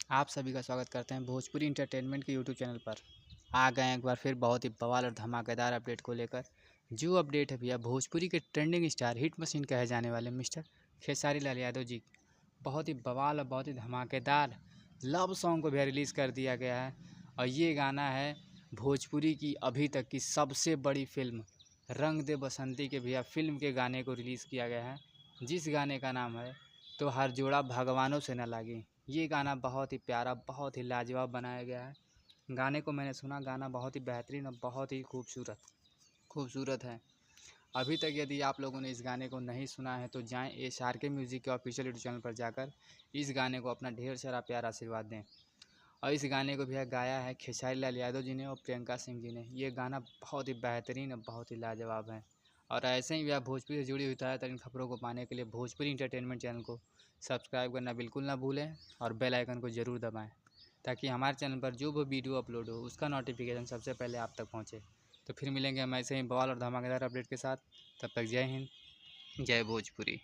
आप सभी का स्वागत करते हैं भोजपुरी इंटरटेनमेंट के यूट्यूब चैनल पर। आ गए एक बार फिर बहुत ही बवाल और धमाकेदार अपडेट को लेकर। जो अपडेट है भैया, भोजपुरी के ट्रेंडिंग स्टार, हिट मशीन कहे जाने वाले मिस्टर खेसारी लाल यादव जी बहुत ही बवाल और बहुत ही धमाकेदार लव सॉन्ग को भैया रिलीज़ कर दिया गया है। और ये गाना है भोजपुरी की अभी तक की सबसे बड़ी फिल्म रंग दे बसंती के भैया फिल्म के गाने को रिलीज़ किया गया है, जिस गाने का नाम है तो हर जोड़ा भगवानों से न लागी। ये गाना बहुत ही प्यारा, बहुत ही लाजवाब बनाया गया है। गाने को मैंने सुना, गाना बहुत ही बेहतरीन और बहुत ही खूबसूरत है। अभी तक यदि आप लोगों ने इस गाने को नहीं सुना है तो जाएं SRK म्यूज़िक के ऑफिशियल यूट्यूब चैनल पर जाकर इस गाने को अपना ढेर सारा प्यार आशीर्वाद दें। और इस गाने को भैया गाया है खेसारी लाल यादव जी ने और प्रियंका सिंह जी ने। ये गाना बहुत ही बेहतरीन और बहुत ही लाजवाब है। और ऐसे ही भैया भोजपुरी से जुड़ी हुई ताज़ा खबरों को पाने के लिए भोजपुरी इंटरटेनमेंट चैनल को सब्सक्राइब करना बिल्कुल ना भूलें और बेल आइकन को ज़रूर दबाएं, ताकि हमारे चैनल पर जो भी वीडियो अपलोड हो उसका नोटिफिकेशन सबसे पहले आप तक पहुंचे। तो फिर मिलेंगे हम ऐसे ही बवाल और धमाकेदार अपडेट के साथ। तब तक जय हिंद, जय भोजपुरी।